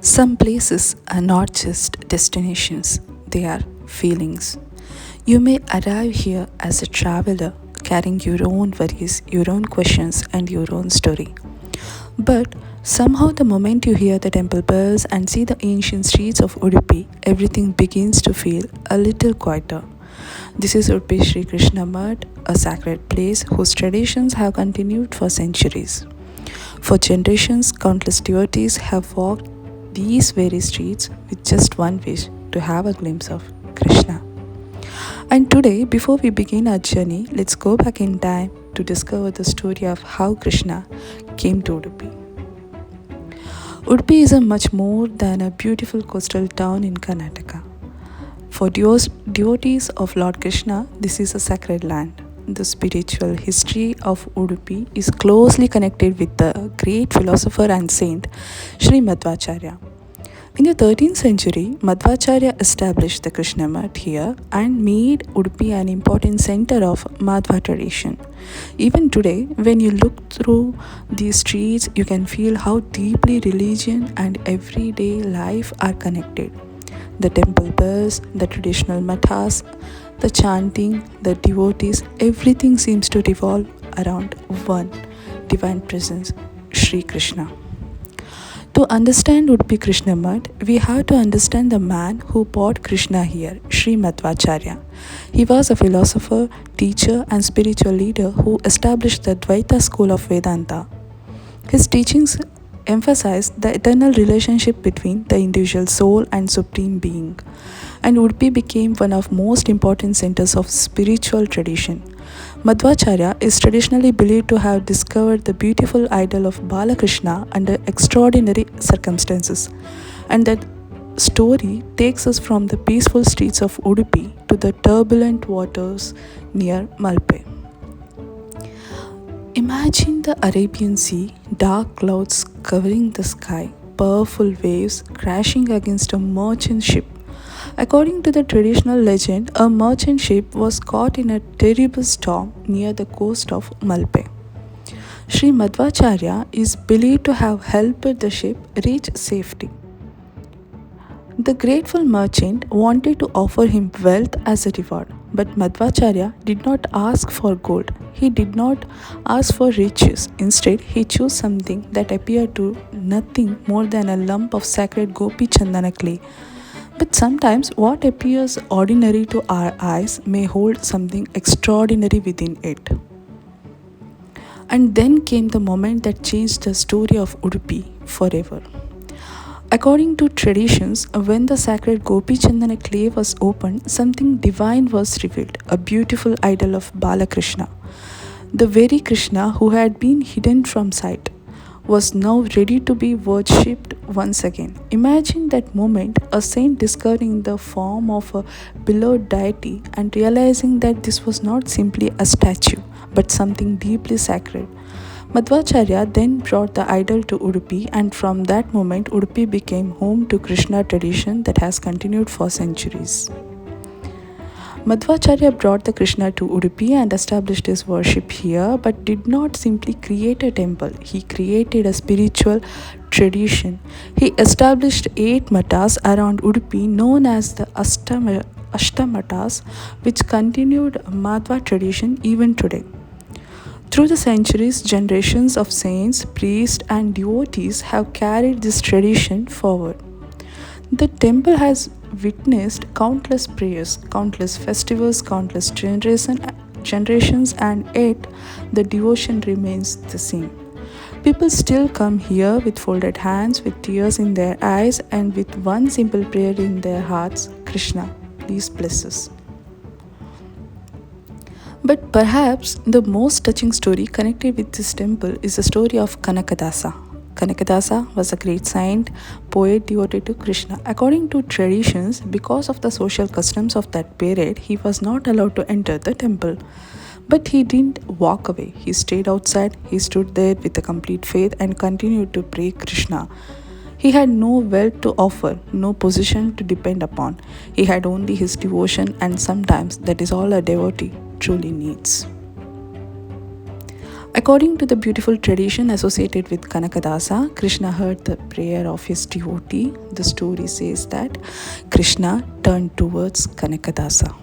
Some places are not just destinations, they are feelings. You may arrive here as a traveler, carrying your own worries, your own questions, and your own story. But somehow, the moment you hear the temple bells and see the ancient streets of Udupi, everything begins to feel a little quieter. This is Udupi Sri Krishna Mutt, a sacred place whose traditions have continued for centuries. For generations, countless devotees have walked these very streets with just one wish to have a glimpse of Krishna. And today, before we begin our journey, let's go back in time to discover the story of how Krishna came to Udupi. Udupi is a much more than a beautiful coastal town in Karnataka. For devotees of Lord Krishna, this is a sacred land. The spiritual history of Udupi is closely connected with the great philosopher and saint Sri Madhvacharya. In the 13th century, Madhvacharya established the Krishna Mutt here and made Udupi an important center of Madhva tradition. Even today, when you look through these streets, you can feel how deeply religion and everyday life are connected. The temple bells, the traditional mathas, the chanting, the devotees, everything seems to revolve around one divine presence, Sri Krishna. To understand Udupi Krishna Mutt, we have to understand the man who brought Krishna here, Sri Madhvacharya. He was a philosopher, teacher, and spiritual leader who established the Dvaita school of Vedanta. His teachings emphasized the eternal relationship between the individual soul and supreme being, and Udupi became one of most important centers of spiritual tradition. Madhvacharya is traditionally believed to have discovered the beautiful idol of Balakrishna under extraordinary circumstances, and that story takes us from the peaceful streets of Udupi to the turbulent waters near Malpe. Imagine the Arabian Sea, dark clouds covering the sky, powerful waves crashing against a merchant ship. According to the traditional legend, a merchant ship was caught in a terrible storm near the coast of Malpe. Sri Madhvacharya is believed to have helped the ship reach safety. The grateful merchant wanted to offer him wealth as a reward, but Madhvacharya did not ask for gold. He did not ask for riches. Instead, he chose something that appeared to nothing more than a lump of sacred gopi chandana clay. But sometimes what appears ordinary to our eyes may hold something extraordinary within it. And then came the moment that changed the story of Udupi forever. According to traditions, when the sacred Gopi Chandana clay was opened, something divine was revealed, a beautiful idol of Balakrishna. The very Krishna who had been hidden from sight was now ready to be worshipped once again. Imagine that moment, a saint discovering the form of a beloved deity and realizing that this was not simply a statue but something deeply sacred. Madhvacharya then brought the idol to Udupi, and from that moment, Udupi became home to Krishna tradition that has continued for centuries. Madhvacharya brought the Krishna to Udupi and established his worship here, but did not simply create a temple. He created a spiritual tradition. He established 8 matas around Udupi known as the Ashtamatas, which continued Madhva tradition even today. Through the centuries, generations of saints, priests, and devotees have carried this tradition forward. The temple has witnessed countless prayers, countless festivals, countless generations, and yet the devotion remains the same. People still come here with folded hands, with tears in their eyes, and with one simple prayer in their hearts: Krishna, please bless us. But perhaps the most touching story connected with this temple is the story of Kanakadasa. Kanakadasa was a great saint, poet devoted to Krishna. According to traditions, because of the social customs of that period, he was not allowed to enter the temple. But he didn't walk away. He stayed outside, he stood there with a complete faith and continued to pray Krishna. He had no wealth to offer, no position to depend upon. He had only his devotion, and sometimes that is all a devotee truly needs. According to the beautiful tradition associated with Kanakadasa, Krishna heard the prayer of his devotee. The story says that Krishna turned towards Kanakadasa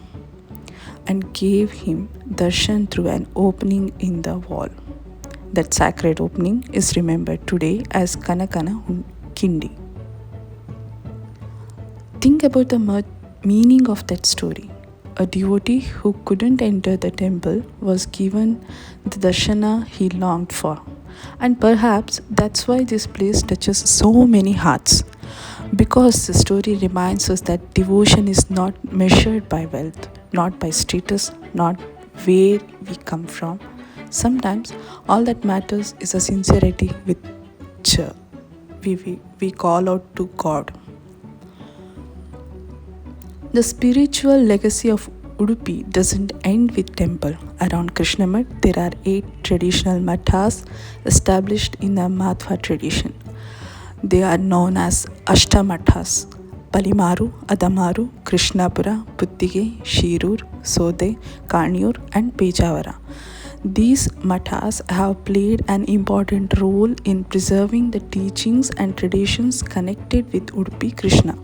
and gave him darshan through an opening in the wall. That sacred opening is remembered today as Kanakana Kindi. Think about the meaning of that story. A devotee who couldn't enter the temple was given the darshana he longed for. And perhaps that's why this place touches so many hearts. Because the story reminds us that devotion is not measured by wealth, not by status, not where we come from. Sometimes all that matters is a sincerity which we call out to God. The spiritual legacy of Udupi doesn't end with temple. Around Krishnamat, there are 8 traditional mathas established in the Madhva tradition. They are known as Ashtamathas: Palimaru, Adamaru, Krishnapura, Puttige, Shirur, Sode, Karnur, and Pejavara. These mathas have played an important role in preserving the teachings and traditions connected with Udupi Krishna.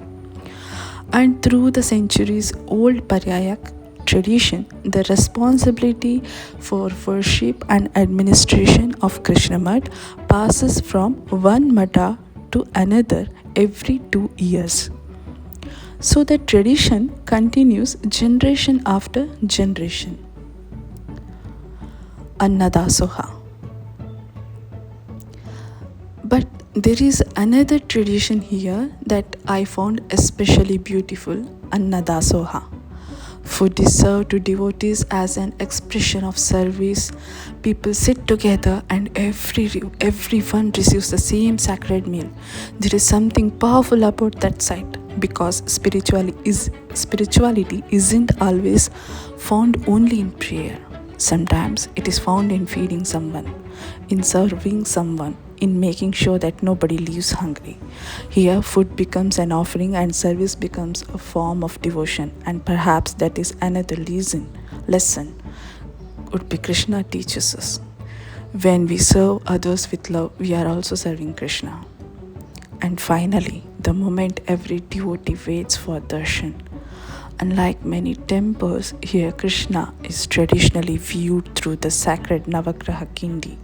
And through the centuries old Paryayak tradition, the responsibility for worship and administration of Krishnamat passes from one Mata to another every 2 years. So the tradition continues generation after generation. Annadasoha. But there is another tradition here that I found especially beautiful, Annadasoha. Food is served to devotees as an expression of service. People sit together and everyone receives the same sacred meal. There is something powerful about that sight because spirituality isn't always found only in prayer. Sometimes it is found in feeding someone, in serving someone, in making sure that nobody leaves hungry. Here, food becomes an offering and service becomes a form of devotion, and perhaps that is another lesson Udupi Krishna teaches us. When we serve others with love, we are also serving Krishna. And finally, the moment every devotee waits for darshan. Unlike many temples, here Krishna is traditionally viewed through the sacred Navagraha Kindi,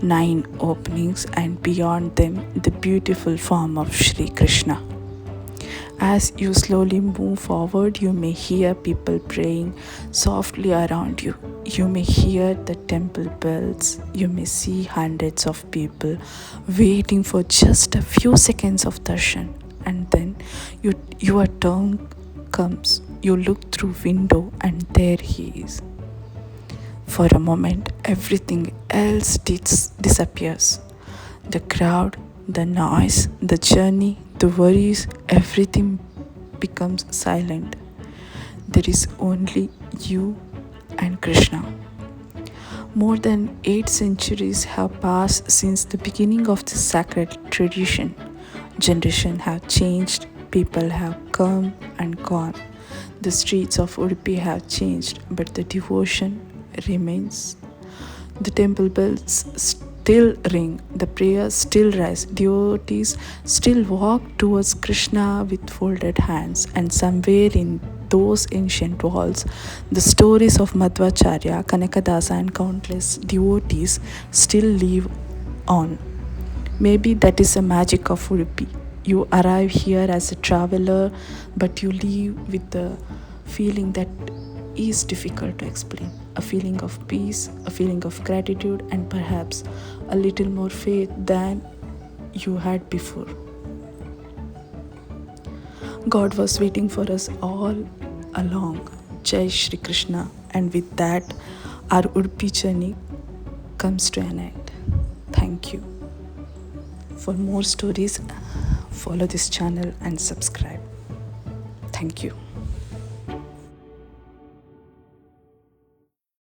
9 openings, and beyond them the beautiful form of Sri Krishna. As you slowly move forward, you may hear people praying softly around you. You may hear the temple bells. You may see hundreds of people waiting for just a few seconds of darshan. And then your turn comes. You look through window and there he is. For a moment, everything else disappears. The crowd, the noise, the journey, the worries, everything becomes silent. There is only you and Krishna. More than 8 centuries have passed since the beginning of this sacred tradition. Generations have changed, people have come and gone. The streets of Udupi have changed, but the devotion remains. The temple bells still ring, the prayers still rise, devotees still walk towards Krishna with folded hands, and somewhere in those ancient walls, the stories of Madhvacharya, Kanakadasa, and countless devotees still live on. Maybe that is the magic of Udupi. You arrive here as a traveler, but you leave with the feeling that is difficult to explain. A feeling of peace, a feeling of gratitude, and perhaps a little more faith than you had before. God was waiting for us all along. Jai Shri Krishna. And with that, our Udupi journey comes to an end. Thank you. For more stories, follow this channel and subscribe. Thank you.